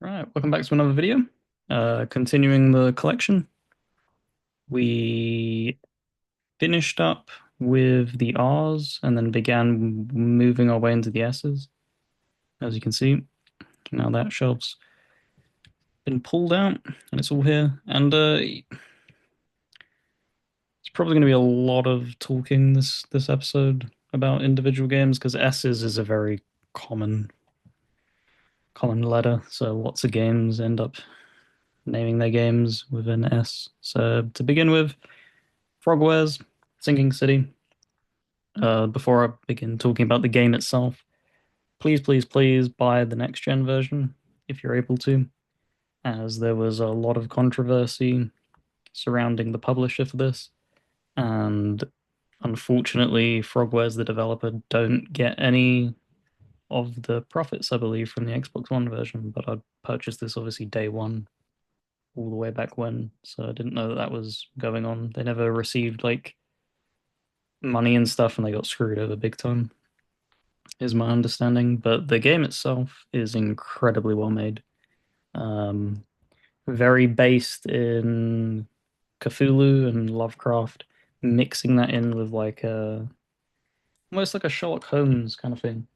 Right, welcome back to another video. Continuing the collection, we finished up with the R's and then began moving our way into the S's. As you can see, now that shelf's been pulled out and it's all here. And it's probably going to be a lot of talking this episode about individual games because S's is a very common letter. So lots of games end up naming their games with an S. So to begin with, Frogwares, Sinking City. Before I begin talking about the game itself, please, please, please buy the next gen version if you're able to, as there was a lot of controversy surrounding the publisher for this, and unfortunately, Frogwares, the developer, don't get any of the profits, I believe, from the Xbox One version. But I purchased this obviously day one, all the way back when, so I didn't know that that was going on. They never received like money and stuff, and they got screwed over big time, is my understanding. But the game itself is incredibly well made. Um, Very based in Cthulhu and Lovecraft, mixing that in with like a almost like a Sherlock Holmes kind of thing.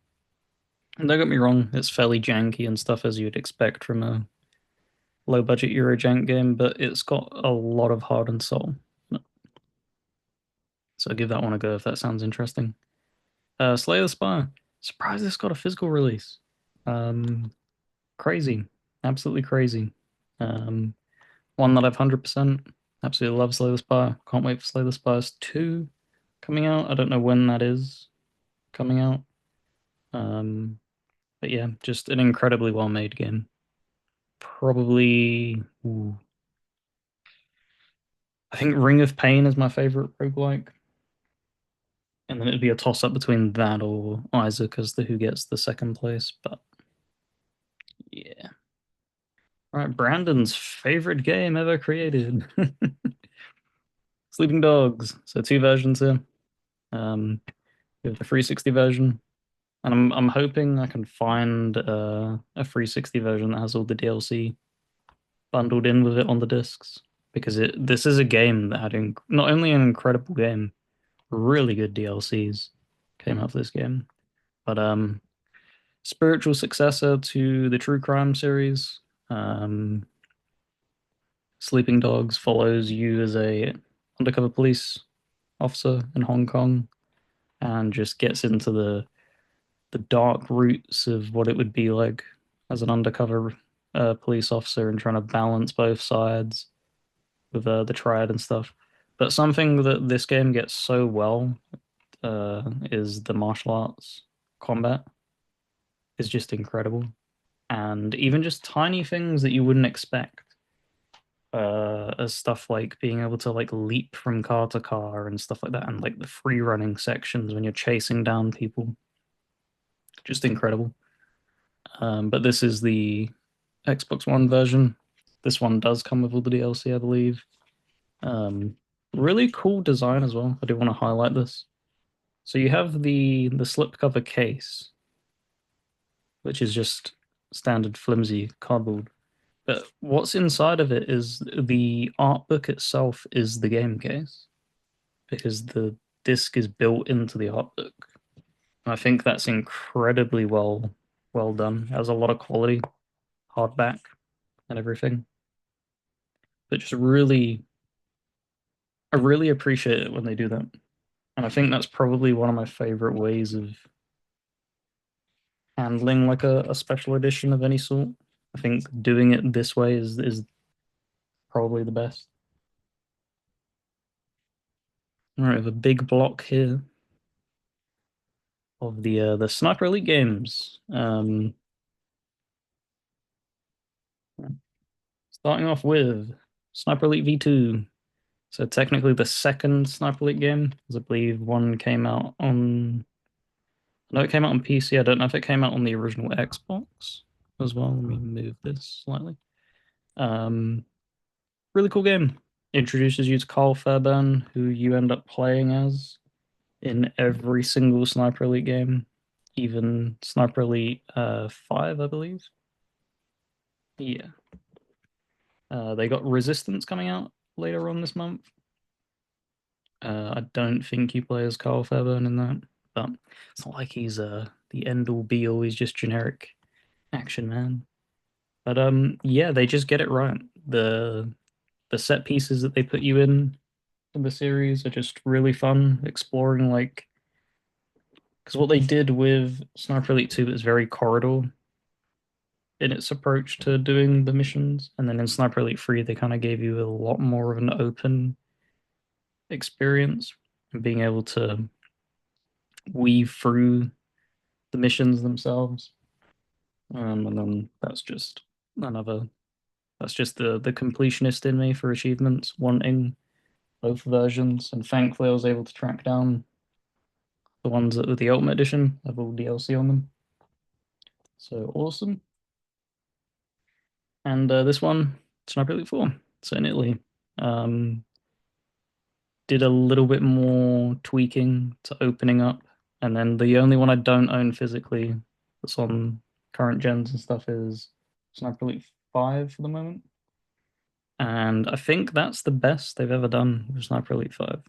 And don't get me wrong, it's fairly janky and stuff as you'd expect from a low budget Eurojank game, but it's got a lot of heart and soul. So give that one a go if that sounds interesting. Slay the Spire. Surprised this got a physical release. Um, Crazy, absolutely crazy. Um, One that I've 100% absolutely love Slay the Spire. Can't wait for Slay the Spires 2 coming out. I don't know when that is coming out. Um, but yeah, just an incredibly well made game. Probably, I think Ring of Pain is my favorite roguelike. And then it'd be a toss up between that or Isaac as the who gets the second place. But yeah. All right, Brandon's favorite game ever created. Sleeping Dogs. So two versions here. Um, we have the 360 version, and I'm hoping I can find a 360 version that has all the DLC bundled in with it on the discs because it this is a game that had not only an incredible game, really good DLCs came out of this game, but spiritual successor to the True Crime series. Um, Sleeping Dogs follows you as a undercover police officer in Hong Kong and just gets into the dark roots of what it would be like as an undercover police officer and trying to balance both sides with the triad and stuff. But something that this game gets so well is the martial arts combat is just incredible, and even just tiny things that you wouldn't expect. As stuff like being able to like leap from car to car and stuff like that, and like the free running sections when you're chasing down people, just incredible. But this is the Xbox One version. This one does come with all the DLC, I believe. Um, Really cool design as well. I do want to highlight this. So you have the slipcover case, which is just standard flimsy cardboard. But what's inside of it is the art book itself is the game case because the disc is built into the art book. And I think that's incredibly well done. It has a lot of quality, hardback and everything. But just really I really appreciate it when they do that. And I think that's probably one of my favorite ways of handling like a special edition of any sort. I think doing it this way is probably the best. All right, we have a big block here of the Sniper Elite games. Starting off with Sniper Elite V2. So technically the second Sniper Elite game, because I believe one came out on no, it came out on PC. I don't know if it came out on the original Xbox as well. Let me move this slightly. Um, Really cool game. Introduces you to Carl Fairbairn, who you end up playing as in every single Sniper Elite game, even Sniper Elite 5, I believe. Yeah. They got Resistance coming out later on this month. I don't think he plays Carl Fairbairn in that, but it's not like he's the end all be all. He's just generic action man. But yeah, they just get it right. The set pieces that they put you in the series are just really fun. Exploring like because what they did with Sniper Elite 2 is very corridor in its approach to doing the missions, and then in Sniper Elite 3 they kind of gave you a lot more of an open experience and being able to weave through the missions themselves. And then another that's just the completionist in me for achievements, wanting both versions. And thankfully I was able to track down the ones that were the Ultimate Edition have all DLC on them. So awesome. And this one, Sniper Elite 4. So in Italy. Um, did a little bit more tweaking to opening up. And then the only one I don't own physically that's on current gens and stuff is Sniper Elite 5 for the moment. And I think that's the best they've ever done with Sniper Elite 5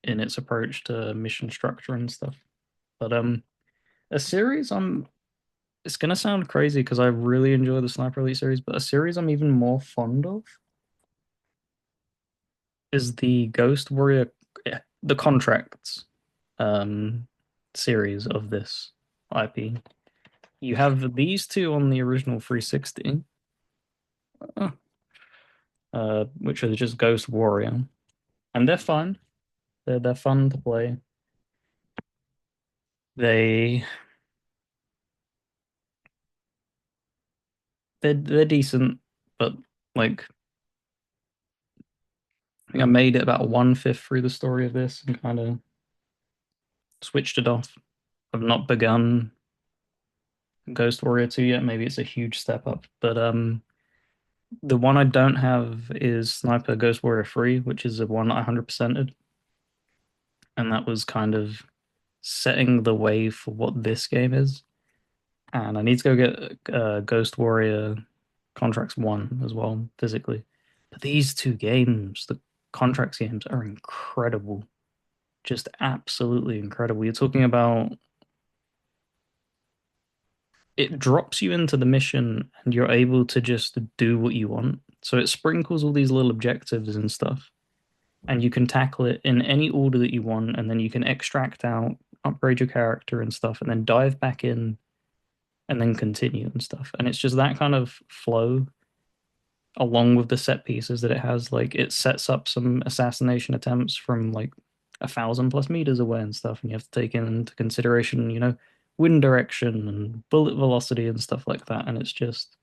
in its approach to mission structure and stuff. But a series I'm it's gonna sound crazy because I really enjoy the Sniper Elite series, but a series I'm even more fond of is the Ghost Warrior, yeah, the Contracts um series of this IP. You have these two on the original 360, uh, which are just Ghost Warrior, and they're fine. They're fun to play. They they're decent, but like I think I made it about one fifth through the story of this and kind of switched it off. I've not begun Ghost Warrior 2 yet. Maybe it's a huge step up, but the one I don't have is Sniper Ghost Warrior 3, which is the one I 100%ed, and that was kind of setting the way for what this game is. And I need to go get Ghost Warrior Contracts 1 as well, physically. But these two games, the Contracts games, are incredible. Just absolutely incredible. You're talking about it drops you into the mission and you're able to just do what you want. So it sprinkles all these little objectives and stuff, and you can tackle it in any order that you want, and then you can extract out, upgrade your character and stuff, and then dive back in and then continue and stuff. And it's just that kind of flow along with the set pieces that it has. Like it sets up some assassination attempts from like 1,000+ meters away and stuff, and you have to take into consideration, wind direction and bullet velocity and stuff like that. And it's just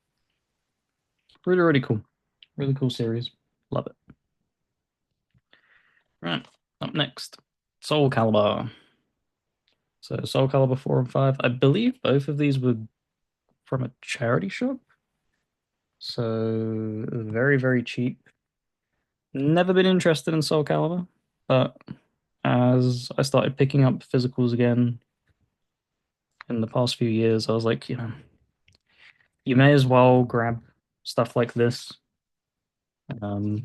really, really cool. Really cool series. Love it. Right. Up next, Soul Calibur. So Soul Calibur 4 and 5. I believe both of these were from a charity shop. So very, very cheap. Never been interested in Soul Calibur, but as I started picking up physicals again in the past few years, I was like, you may as well grab stuff like this. Because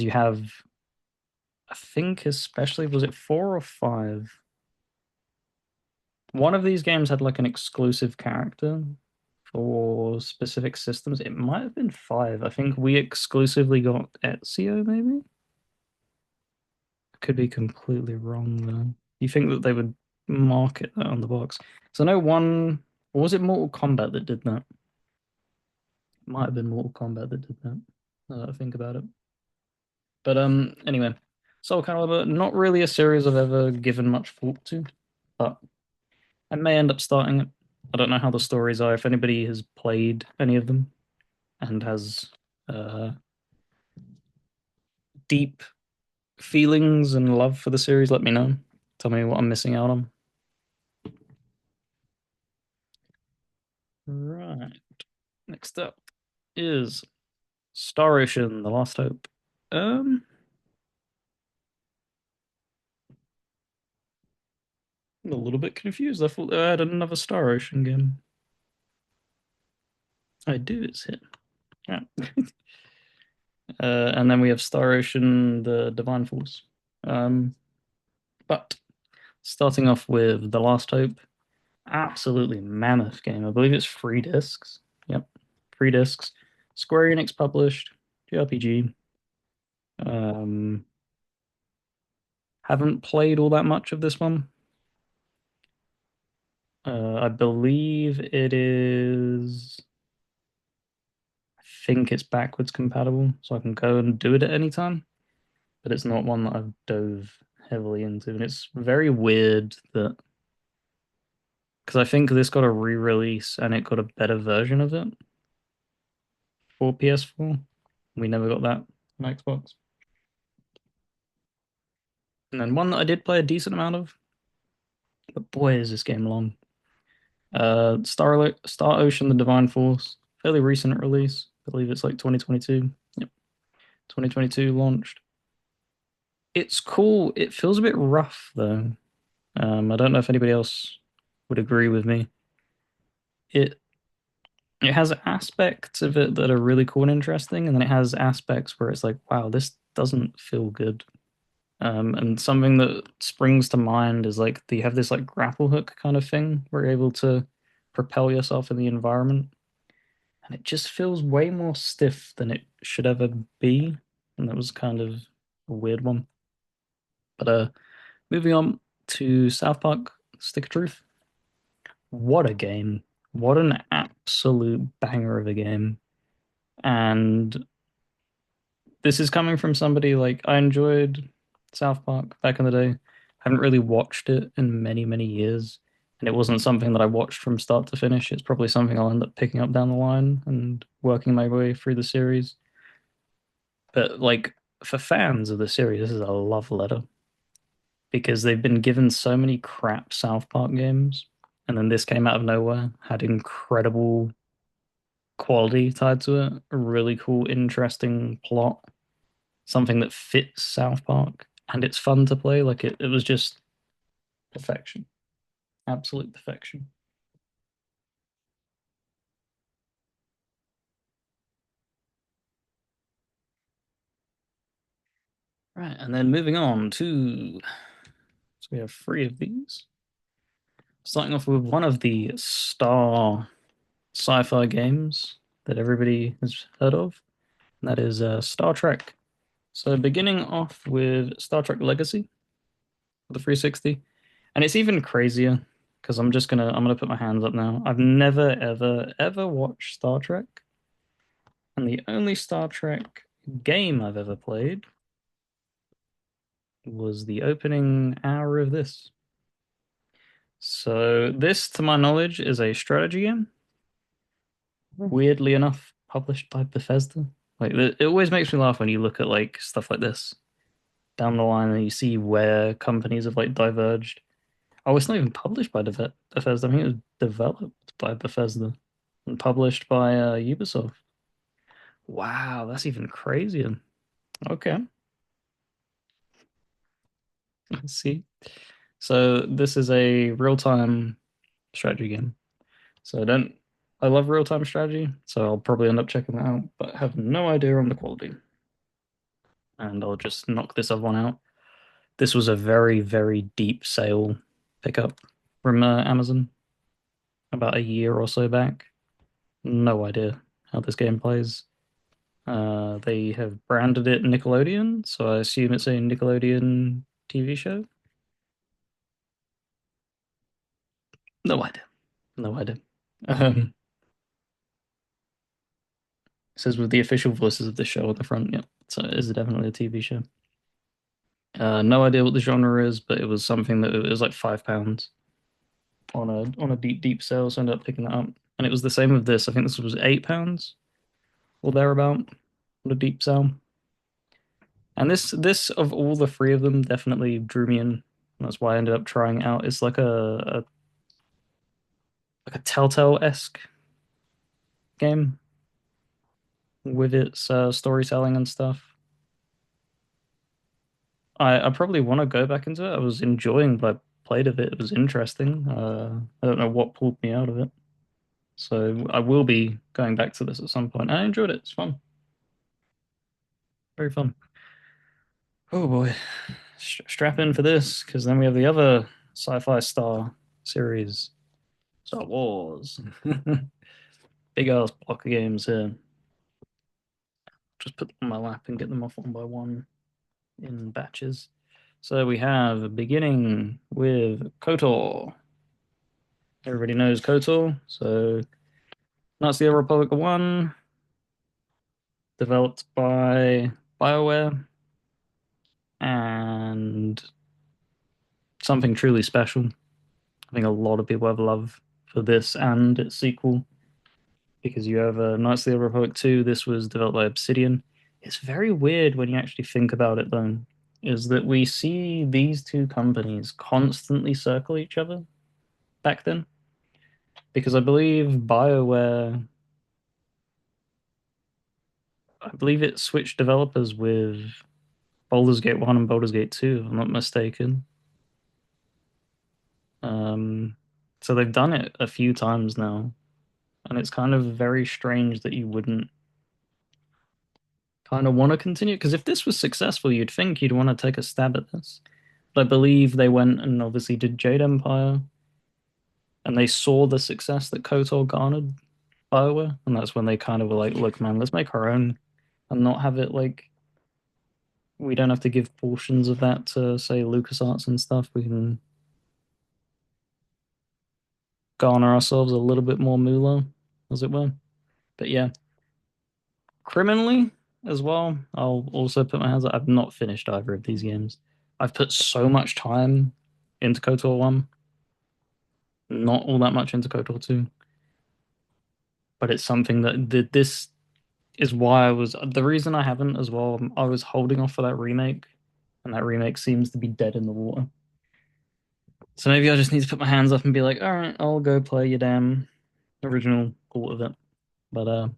you have, I think, especially, was it 4 or 5? One of these games had like an exclusive character for specific systems. It might have been 5. I think we exclusively got Ezio, maybe? Could be completely wrong though. You think that they would market that on the box? So I know one, or was it Mortal Kombat that did that? Might have been Mortal Kombat that did that. Now that I think about it. But anyway, Soul Calibur, not really a series I've ever given much thought to, but I may end up starting it. I don't know how the stories are. If anybody has played any of them and has uh, deep feelings and love for the series, let me know. Tell me what I'm missing out on. Right. Next up is Star Ocean: The Last Hope. Um, I'm a little bit confused. I thought they had another Star Ocean game. I do, it's hit. Yeah. And then we have Star Ocean, the Divine Force. Um, but starting off with The Last Hope, absolutely mammoth game. I believe it's 3 discs. Yep, 3 discs. Square Enix published, JRPG. Um, haven't played all that much of this one. I believe it is. I think it's backwards compatible, so I can go and do it at any time. But it's not one that I've dove heavily into, and it's very weird that because I think this got a re-release and it got a better version of it for PS4. We never got that on Xbox. And then one that I did play a decent amount of, but boy, is this game long. Star Ocean: The Divine Force, fairly recent release. I believe it's like 2022. Yep, 2022 launched. It's cool. It feels a bit rough though. I don't know if anybody else would agree with me. It it has aspects of it that are really cool and interesting, and then it has aspects where it's like, wow, this doesn't feel good. And something that springs to mind is like you have this like grapple hook kind of thing where you're able to propel yourself in the environment, and it just feels way more stiff than it should ever be, and that was kind of a weird one. But moving on to South Park: Stick of Truth. What a game! What an absolute banger of a game! And this is coming from somebody like I enjoyed South Park back in the day. Haven't really watched it in many, many years. And it wasn't something that I watched from start to finish. It's probably something I'll end up picking up down the line and working my way through the series. But like for fans of the series, this is a love letter because they've been given so many crap South Park games. And then this came out of nowhere, had incredible quality tied to it, a really cool, interesting plot, something that fits South Park, and it's fun to play. Like it was just perfection, absolute perfection. Right, and then moving on to so we have 3 of these. Starting off with one of the star sci-fi games that everybody has heard of, and that is Star Trek. So beginning off with Star Trek Legacy for the 360, and it's even crazier because I'm gonna put my hands up now. I've never ever ever watched Star Trek. And the only Star Trek game I've ever played was the opening hour of this. So this, to my knowledge, is a strategy game. Weirdly enough, published by Bethesda. Like it always makes me laugh when you look at like stuff like this down the line and you see where companies have like diverged. Oh, it's not even published by Bethesda. I think it was developed by Bethesda and published by Ubisoft. Wow, that's even crazier. Okay, let's see. So this is a real-time strategy game. So I love real-time strategy, so I'll probably end up checking that out, but have no idea on the quality. And I'll just knock this other one out. This was a very, very deep sale pickup from Amazon about a year or so back. No idea how this game plays. They have branded it Nickelodeon, so I assume it's a Nickelodeon TV show. No idea. No idea. Um, It says with the official voices of the show at the front. Yeah, so it is definitely a TV show. No idea what the genre is, but it was something that it was like £5 on a deep deep sale, so I ended up picking that up. And it was the same with this. I think this was £8 or thereabout on a deep sale. And this of all the 3 of them definitely drew me in. That's why I ended up trying it out. It's like a Telltale-esque game with its storytelling and stuff. I probably want to go back into it. I was enjoying what I played of it. It was interesting. I don't know what pulled me out of it. So I will be going back to this at some point. I enjoyed it. It's fun. Very fun. Oh boy. Strap in for this, because then we have the other sci-fi star series, Star Wars. Big ass block of games here. Just put them on my lap and get them off one by one in batches. So we have beginning with KOTOR. Everybody knows KOTOR. So Knights of the Old Republic 1, developed by BioWare, and something truly special. I think a lot of people have love for this and its sequel because you have Knights of the Old Republic 2. This was developed by Obsidian. It's very weird when you actually think about it, though, is that we see these two companies constantly circle each other back then. Because I believe it switched developers with Baldur's Gate 1 and Baldur's Gate 2, if I'm not mistaken. Um, so they've done it a few times now, and it's kind of very strange that you wouldn't kind of want to continue. Because if this was successful, you'd think you'd want to take a stab at this. But I believe they went and obviously did Jade Empire, and they saw the success that KOTOR garnered BioWare, and that's when they kind of were like, "Look, man, let's make our own, and not have it like we don't have to give portions of that to say LucasArts and stuff. We can garner ourselves a little bit more moolah, as it were." But yeah, criminally as well, I'll also put my hands up. I've not finished either of these games. I've put so much time into KOTOR 1, not all that much into KOTOR 2. But it's something that this is why the reason I haven't as well. I was holding off for that remake, and that remake seems to be dead in the water. So maybe I just need to put my hands up and be like, all right, I'll go play your damn original port of it. But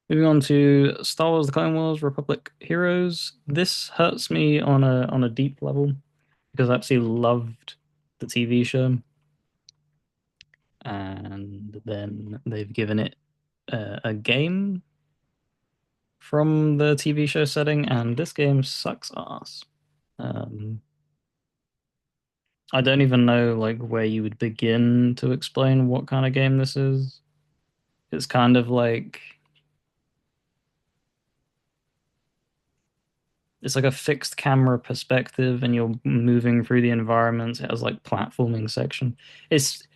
moving on to Star Wars: The Clone Wars Republic Heroes. This hurts me on a deep level because I absolutely loved the TV show, and then they've given it a game from the TV show setting, and this game sucks ass. Um, I don't even know like where you would begin to explain what kind of game this is. It's kind of like it's like a fixed camera perspective and you're moving through the environments. It has like platforming section. It's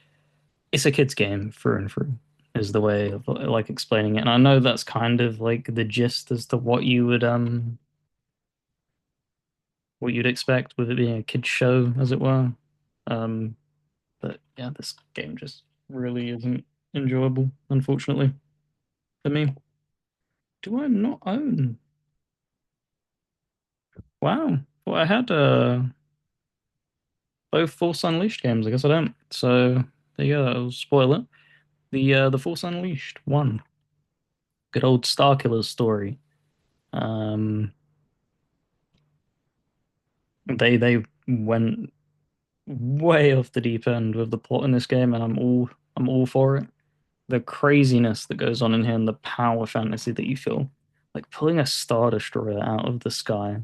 it's a kid's game through and through is the way of like explaining it. And I know that's kind of like the gist as to what you'd expect with it being a kid's show, as it were. Um, but yeah, this game just really isn't enjoyable, unfortunately, for me. Do I not own? Wow. Well, I had both Force Unleashed games. I guess I don't. So there you go. I'll spoil it. The Force Unleashed one. Good old Starkiller story. Um, they went way off the deep end with the plot in this game, and I'm all for it. The craziness that goes on in here and the power fantasy that you feel, like pulling a Star Destroyer out of the sky,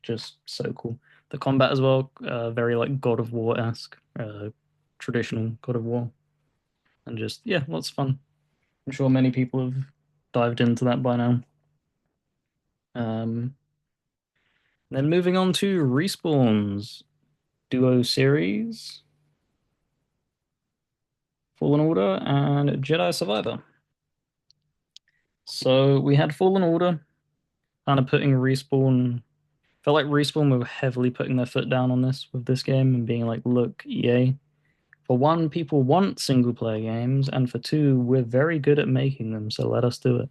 just so cool. The combat as well, very like God of War esque, traditional God of War, and just yeah, lots of fun. I'm sure many people have dived into that by now. Um, then moving on to Respawn's Duo series, Fallen Order and Jedi Survivor. So we had Fallen Order, kind of putting Respawn. Felt like Respawn were heavily putting their foot down on this with this game and being like, "Look, EA. For one, people want single player games, and for two, we're very good at making them, so let us do it."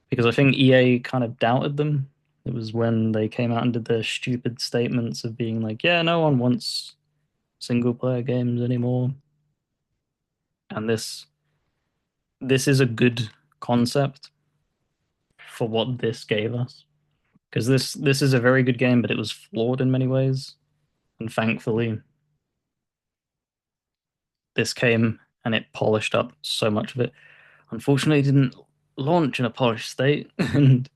Because I think EA kind of doubted them. It was when they came out and did their stupid statements of being like, "Yeah, no one wants single player games anymore." And this is a good concept for what this gave us. Because this is a very good game, but it was flawed in many ways. And thankfully, this came and it polished up so much of it. Unfortunately, it didn't launch in a polished state and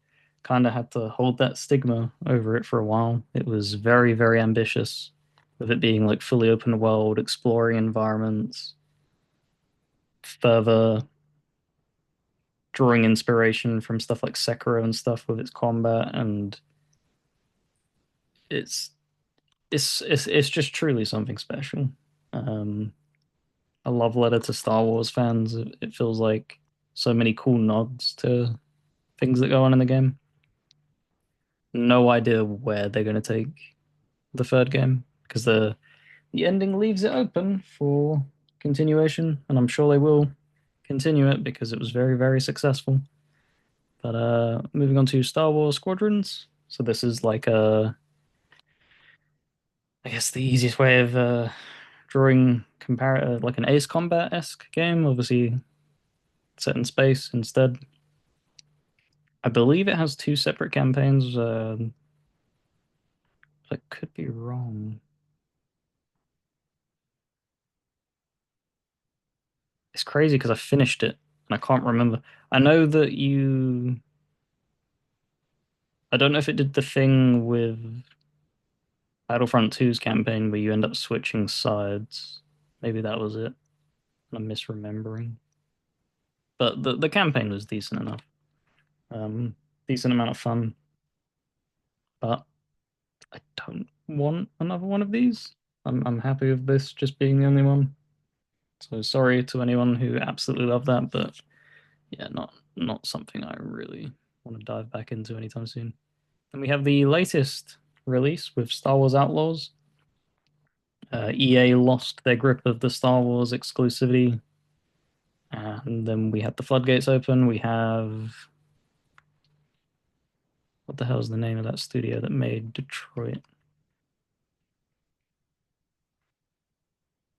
kind of had to hold that stigma over it for a while. It was very, very ambitious with it being like fully open world, exploring environments, further drawing inspiration from stuff like Sekiro and stuff with its combat, and it's it's just truly something special. Um, a love letter to Star Wars fans. It feels like so many cool nods to things that go on in the game. No idea where they're going to take the third game because the ending leaves it open for continuation, and I'm sure they will continue it because it was very, very successful. But moving on to Star Wars Squadrons. So this is like I guess the easiest way of drawing compare like an Ace Combat-esque game, obviously set in space instead. I believe it has two separate campaigns. I could be wrong. It's crazy because I finished it and I can't remember. I know that you. I don't know if it did the thing with Battlefront 2's campaign where you end up switching sides. Maybe that was it. I'm misremembering. But the campaign was decent enough. Um, Decent amount of fun. But I don't want another one of these. I'm happy with this just being the only one. So sorry to anyone who absolutely loved that, but yeah, not something I really want to dive back into anytime soon. And we have the latest release with Star Wars Outlaws. EA lost their grip of the Star Wars exclusivity, and then we had the floodgates open. We have what the hell is the name of that studio that made Detroit?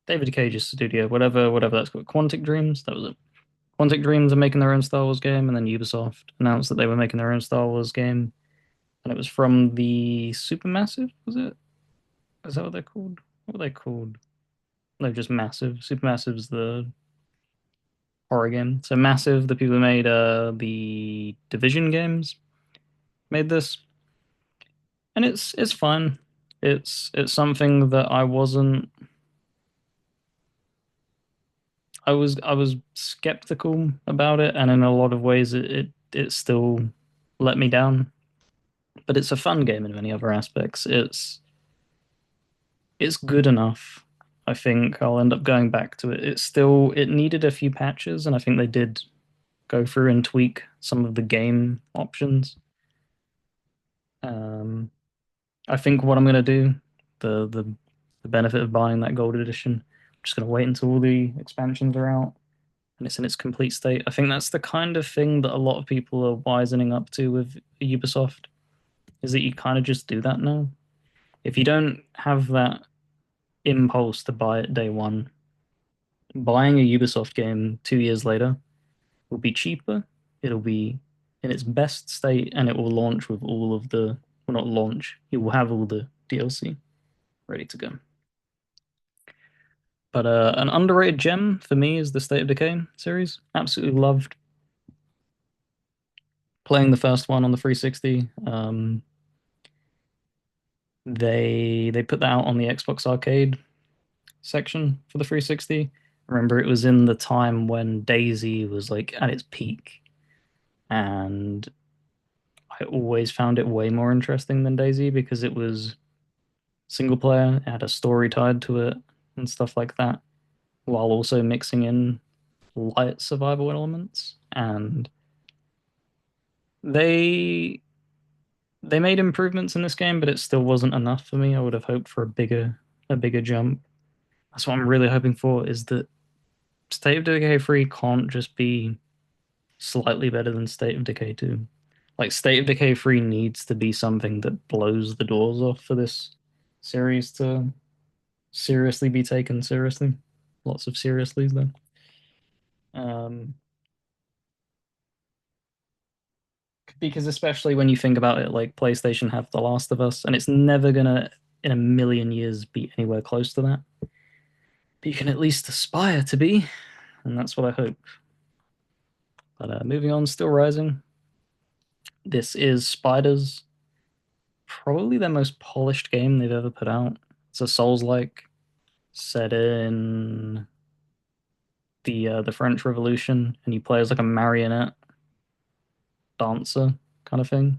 David Cage's studio, whatever that's called. Quantic Dreams, that was it. Quantic Dreams are making their own Star Wars game, and then Ubisoft announced that they were making their own Star Wars game, and it was from the Supermassive, was it? Is that what they're called? What were they called? No, just Massive. Supermassive's the horror game. So Massive, the people who made the Division games, made this, and it's fun. It's something that I was skeptical about it, and in a lot of ways it still let me down. But it's a fun game in many other aspects. It's good enough. I think I'll end up going back to it. It needed a few patches, and I think they did go through and tweak some of the game options. Um, I think what I'm gonna do, the benefit of buying that gold edition, I'm just gonna wait until all the expansions are out and it's in its complete state. I think that's the kind of thing that a lot of people are wisening up to with Ubisoft, is that you kind of just do that now. If you don't have that impulse to buy it day one, buying a Ubisoft game 2 years later will be cheaper. It'll be in its best state, and it will launch with all of the, well, not launch. It will have all the DLC ready to go. But an underrated gem for me is the State of Decay series. Absolutely loved playing the first one on the 360. They put that out on the Xbox Arcade section for the 360. Remember, it was in the time when Daisy was like at its peak, and I always found it way more interesting than Daisy because it was single player, it had a story tied to it and stuff like that, while also mixing in light survival elements. And they they made improvements in this game, but it still wasn't enough for me. I would have hoped for a bigger jump. That's what I'm really hoping for, is that State of Decay 3 can't just be slightly better than State of Decay 2. Like State of Decay 3 needs to be something that blows the doors off for this series to seriously be taken seriously. Lots of seriously though. Um, because especially when you think about it, like PlayStation have The Last of Us, and it's never gonna in a million years be anywhere close to that. But you can at least aspire to be. and that's what I hope. But moving on, Still Rising. This is Spiders, probably their most polished game they've ever put out. It's a Souls-like set in the French Revolution, and you play as like a marionette dancer kind of thing,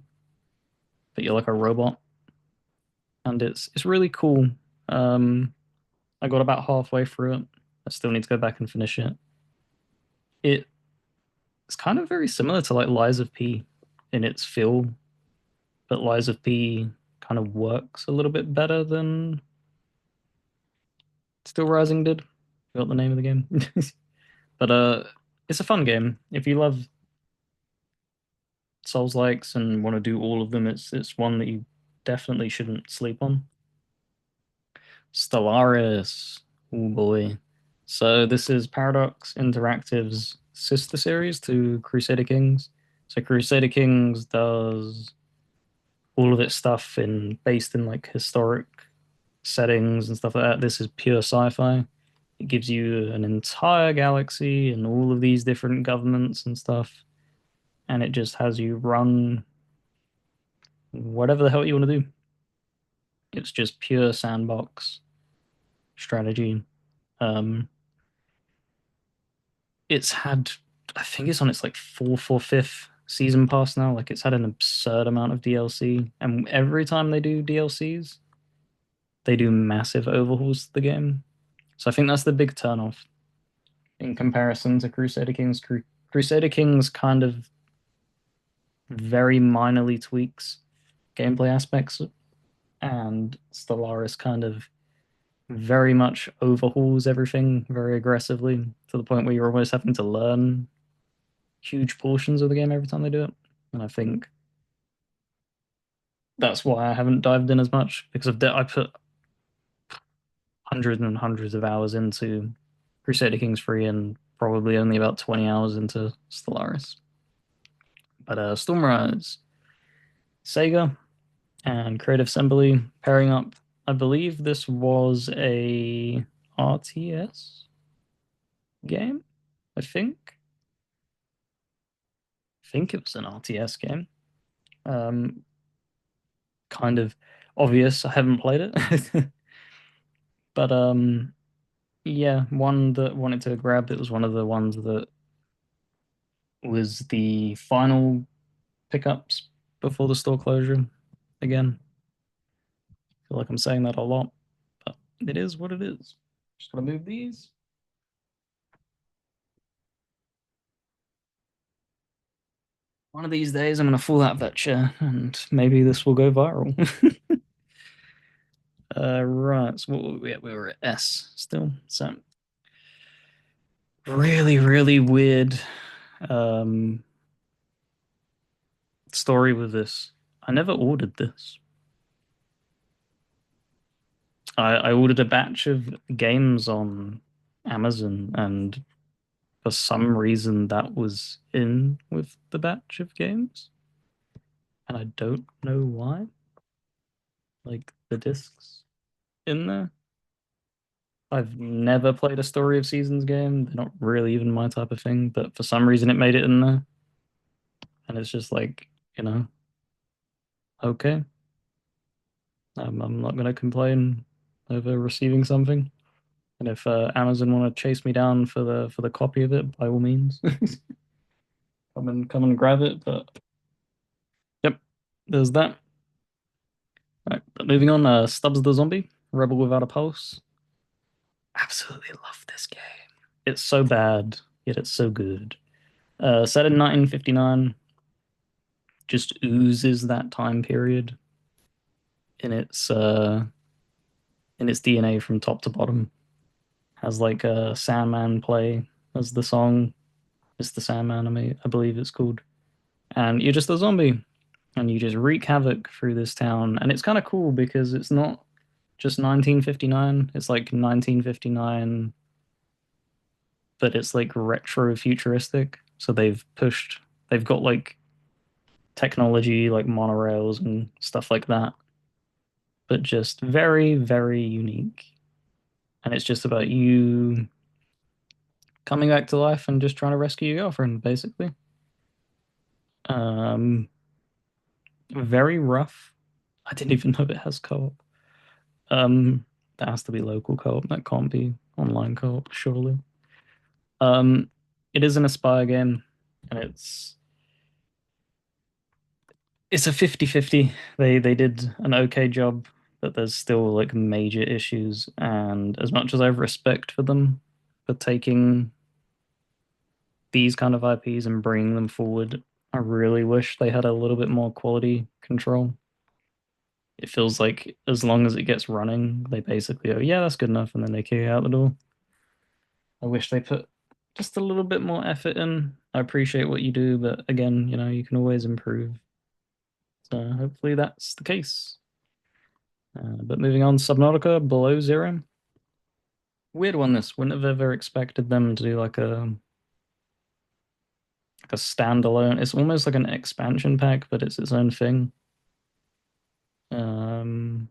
but you're like a robot, and it's really cool. Um, I got about halfway through it. I still need to go back and finish it. It's kind of very similar to like Lies of P in its feel, but Lies of P kind of works a little bit better than Still Rising did. Forgot the name of the game. But it's a fun game. If you love Souls likes and want to do all of them, it's one that you definitely shouldn't sleep on. Stellaris. Oh boy. So this is Paradox Interactive's sister series to Crusader Kings. So Crusader Kings does all of its stuff in based in like historic settings and stuff like that. This is pure sci-fi. It gives you an entire galaxy and all of these different governments and stuff, and it just has you run whatever the hell you want to do. It's just pure sandbox strategy. Um, it's had, I think it's on its like fourth or fifth season pass now. Like it's had an absurd amount of DLC, and every time they do DLCs, they do massive overhauls to the game. So I think that's the big turnoff in comparison to Crusader Kings. Crusader Kings kind of very minorly tweaks gameplay aspects, and Stellaris kind of very much overhauls everything very aggressively to the point where you're almost having to learn huge portions of the game every time they do it. And I think that's why I haven't dived in as much because I put hundreds and hundreds of hours into Crusader Kings 3 and probably only about 20 hours into Stellaris. But Stormrise, Sega, and Creative Assembly pairing up. I believe this was a RTS game. I think. I think it was an RTS game. Um, kind of obvious. I haven't played it, but yeah, one that wanted to grab. It was one of the ones that was the final pickups before the store closure. Again, I feel like I'm saying that a lot, but it is what it is. Just gonna move these. One of these days, I'm gonna fall out of that chair, and maybe this will go viral. Right. So what were we at? We were at S still. So really, really weird um, story with this. I never ordered this. I ordered a batch of games on Amazon, and for some reason that was in with the batch of games, and I don't know why. Like the discs in there. I've never played a Story of Seasons game. They're not really even my type of thing, but for some reason it made it in there, and it's just like, you know, okay. I'm not gonna complain over receiving something. And if Amazon want to chase me down for the copy of it, by all means, come and grab it. But yep, there's that. All right, but moving on. Stubbs the Zombie, Rebel Without a Pulse. Absolutely love this game. It's so bad, yet it's so good. Set in 1959, just oozes that time period in its DNA from top to bottom. Has like a Sandman play as the song. It's the Sandman, I believe it's called. And you're just a zombie, and you just wreak havoc through this town. And it's kind of cool because it's not just 1959, it's like 1959, but it's like retro futuristic. So they've got like technology like monorails and stuff like that, but just very, very unique. And it's just about you coming back to life and just trying to rescue your girlfriend, basically. Um, very rough. I didn't even know it has co-op. That has to be local co-op. That can't be online co-op, surely. Um, it is an Aspire game, and it's a 50-50. They did an okay job, but there's still like major issues. And as much as I have respect for them for taking these kind of IPs and bringing them forward, I really wish they had a little bit more quality control. It feels like as long as it gets running, they basically go, yeah, that's good enough, and then they kick it out the door. I wish they put just a little bit more effort in. I appreciate what you do, but again, you can always improve. So hopefully that's the case. But moving on, Subnautica Below Zero. Weird one. This wouldn't have ever expected them to do like a standalone. It's almost like an expansion pack, but it's its own thing. Um,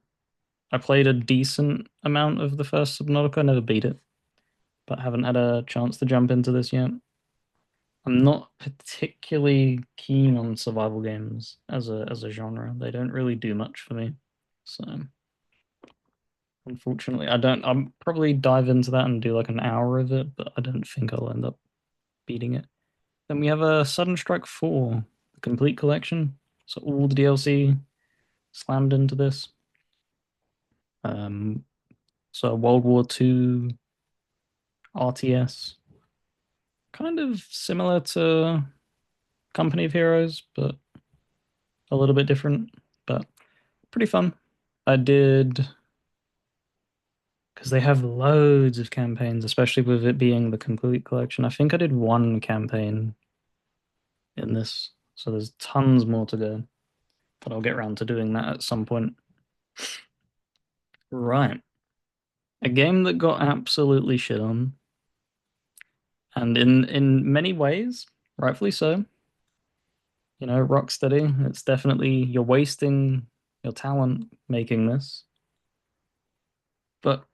I played a decent amount of the first Subnautica. Never beat it, but haven't had a chance to jump into this yet. I'm not particularly keen on survival games as a genre. They don't really do much for me. So unfortunately, I don't. I'll probably dive into that and do like an hour of it, but I don't think I'll end up beating it. Then we have a Sudden Strike 4, the complete collection. So all the DLC slammed into this. Um, so World War II RTS, kind of similar to Company of Heroes, but a little bit different, but pretty fun. I did because they have loads of campaigns, especially with it being the complete collection. I think I did one campaign in this, so there's tons more to go. But I'll get around to doing that at some point. Right. A game that got absolutely shit on, and in many ways, rightfully so. Rocksteady, it's definitely you're wasting your talent making this. But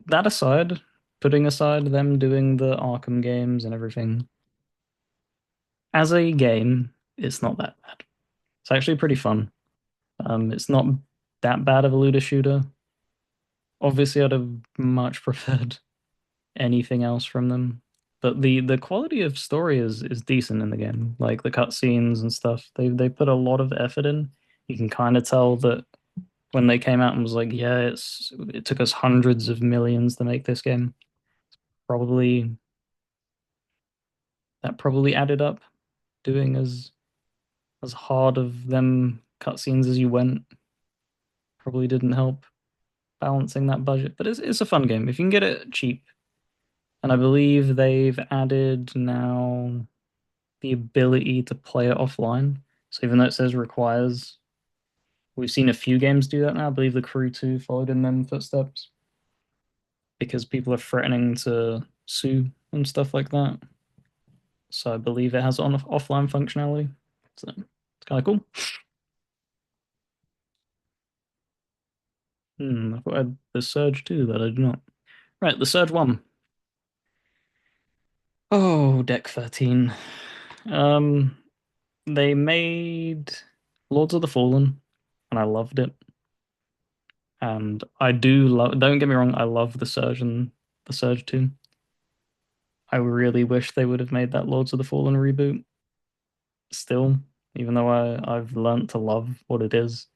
that aside, putting aside them doing the Arkham games and everything, as a game, it's not that bad. It's actually pretty fun. It's not that bad of a looter shooter. Obviously, I'd have much preferred anything else from them. But the quality of story is decent in the game. Like the cutscenes and stuff, they put a lot of effort in. You can kind of tell that when they came out and was like, yeah, it took us hundreds of millions to make this game. Probably that probably added up. Doing as hard of them cutscenes as you went probably didn't help balancing that budget. But it's a fun game if you can get it cheap. And I believe they've added now the ability to play it offline. So even though it says requires, we've seen a few games do that now. I believe The Crew 2 followed in them footsteps because people are threatening to sue and stuff like that. So I believe it has on offline functionality. So it's kind of cool. I thought I had the Surge 2, but I do not. Right, the Surge 1. Oh, Deck 13. Um, they made Lords of the Fallen, and I loved it. And I do love, don't get me wrong, I love the Surge and the Surge 2. I really wish they would have made that Lords of the Fallen reboot still, even though I've learned to love what it is.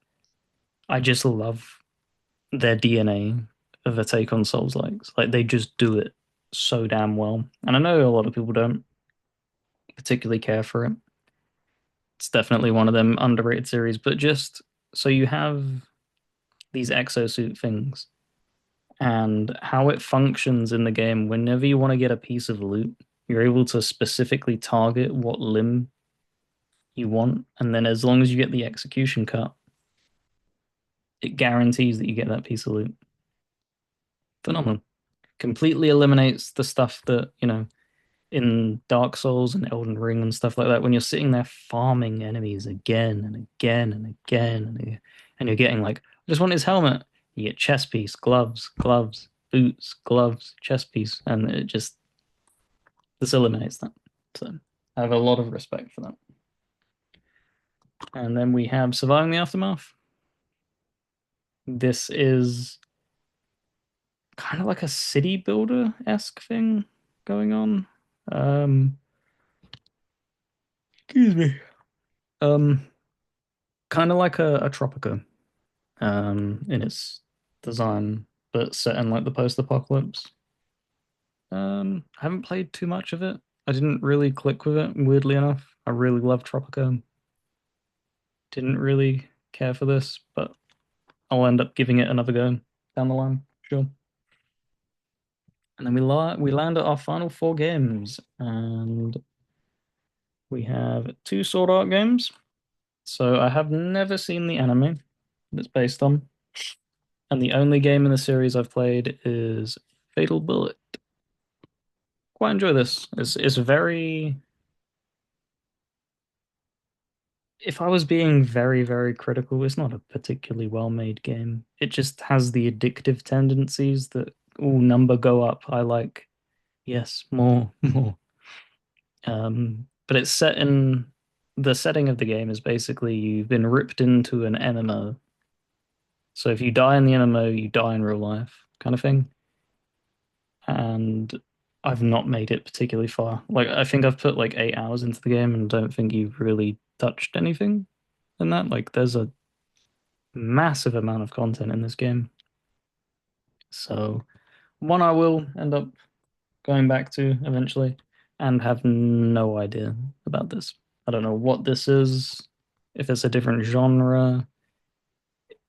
I just love their DNA of a take on Souls likes. Like they just do it so damn well. And I know a lot of people don't particularly care for it. It's definitely one of them underrated series, but just so you have these exosuit things and how it functions in the game whenever you want to get a piece of loot, you're able to specifically target what limb you want, and then as long as you get the execution cut, it guarantees that you get that piece of loot. Phenomenal. Completely eliminates the stuff that, in Dark Souls and Elden Ring and stuff like that, when you're sitting there farming enemies again and again and again, and you're getting like, I just want his helmet. You get chest piece, gloves, boots, gloves, chest piece, and it just this eliminates that. So I have a lot of respect for that. And then we have Surviving the Aftermath. This is kind of like a city builder-esque thing going on. Um, excuse me. Um, Kind of like a Tropico, in its design, but set in like the post-apocalypse. I haven't played too much of it. I didn't really click with it, weirdly enough. I really love Tropico. Didn't really care for this, but I'll end up giving it another go down the line, sure. And then we land at our final four games, and we have two Sword Art games. So I have never seen the anime that's based on, and the only game in the series I've played is Fatal Bullet. Quite enjoy this. It's very. If I was being very, very critical, it's not a particularly well-made game. It just has the addictive tendencies that all number go up. I like, yes, more, more. But it's set in the setting of the game is basically you've been ripped into an MMO. So if you die in the MMO, you die in real life, kind of thing. And I've not made it particularly far. Like I think I've put like 8 hours into the game and don't think you've really touched anything in that. Like there's a massive amount of content in this game. So one I will end up going back to eventually and have no idea about this. I don't know what this is, if it's a different genre,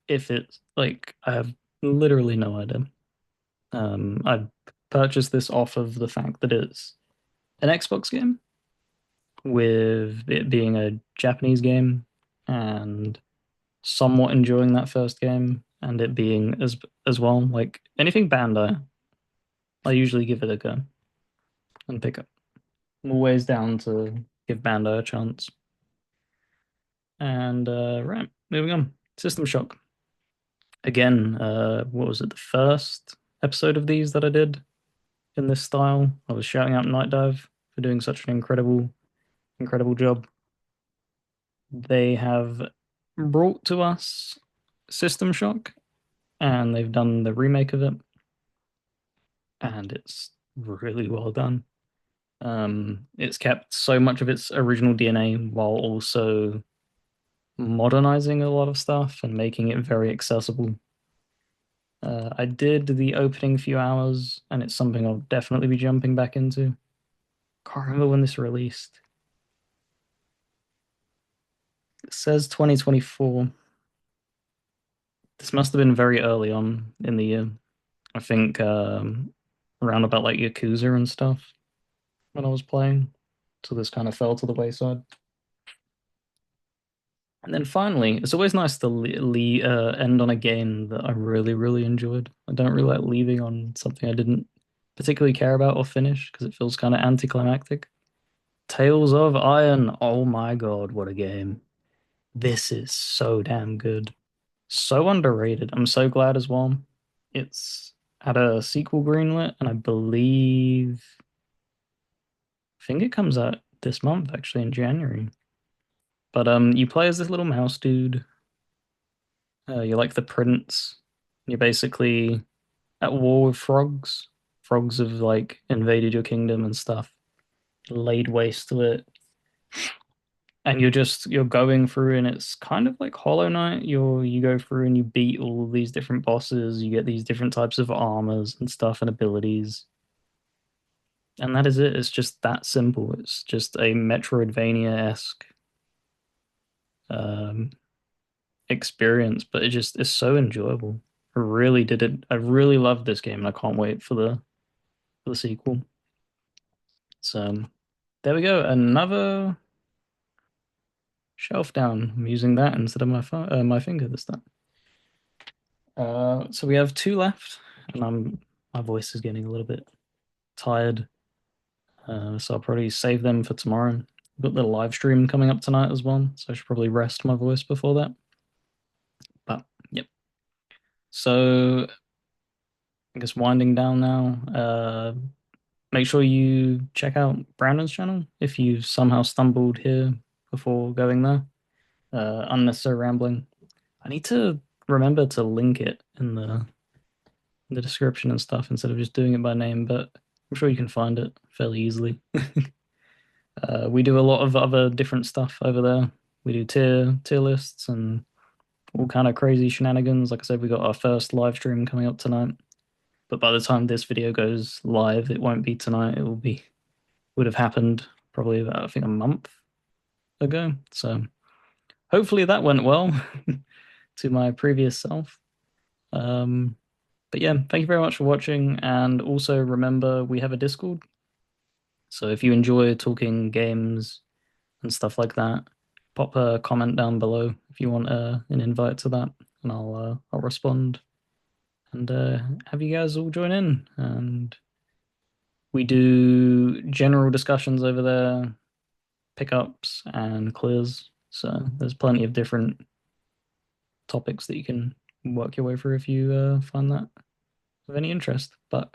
if it's like I have literally no idea. I purchased this off of the fact that it's an Xbox game with it being a Japanese game and somewhat enjoying that first game and it being as well like anything Bandai, I usually give it a go and pick up. I'm always down to give Bandai a chance. And right, moving on. System Shock. Again, what was it? The first episode of these that I did in this style. I was shouting out Night Dive for doing such an incredible job. They have brought to us System Shock, and they've done the remake of it, and it's really well done. It's kept so much of its original DNA while also modernizing a lot of stuff and making it very accessible. I did the opening few hours, and it's something I'll definitely be jumping back into. Can't remember when this released. It says 2024. This must have been very early on in the year. I think around about like Yakuza and stuff when I was playing. So this kind of fell to the wayside. And then finally, it's always nice to end on a game that I really, really enjoyed. I don't really like leaving on something I didn't particularly care about or finish because it feels kind of anticlimactic. Tales of Iron. Oh my God, what a game. This is so damn good. So underrated. I'm so glad as well. It's had a sequel greenlit, and I think it comes out this month, actually, in January. But you play as this little mouse dude. You're like the prince. You're basically at war with frogs. Frogs have like invaded your kingdom and stuff, laid waste to it. And you're going through and it's kind of like Hollow Knight. You go through and you beat all these different bosses, you get these different types of armors and stuff and abilities. And that is it. It's just that simple. It's just a Metroidvania-esque um, experience, but it just is so enjoyable. I really did it. I really loved this game and I can't wait for the sequel. So there we go. Another shelf down. I'm using that instead of my finger this time. So we have two left, and my voice is getting a little bit tired. So I'll probably save them for tomorrow. Got the live stream coming up tonight as well, so I should probably rest my voice before that. But yep. So I guess winding down now. make sure you check out Brandon's channel if you've somehow stumbled here before going there. Unnecessary Rambling. I need to remember to link it in the description and stuff instead of just doing it by name, but I'm sure you can find it fairly easily. We do a lot of other different stuff over there. We do tier lists and all kind of crazy shenanigans. Like I said, we got our first live stream coming up tonight. But by the time this video goes live, it won't be tonight. It would have happened probably about, I think, a month ago. So hopefully that went well to my previous self. But yeah, thank you very much for watching. And also remember, we have a Discord. So if you enjoy talking games and stuff like that, pop a comment down below if you want an invite to that, and I'll respond and have you guys all join in. And we do general discussions over there, pickups and clears. So there's plenty of different topics that you can work your way through if you find that of any interest. But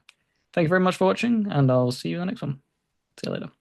thank you very much for watching, and I'll see you in the next one. See you later.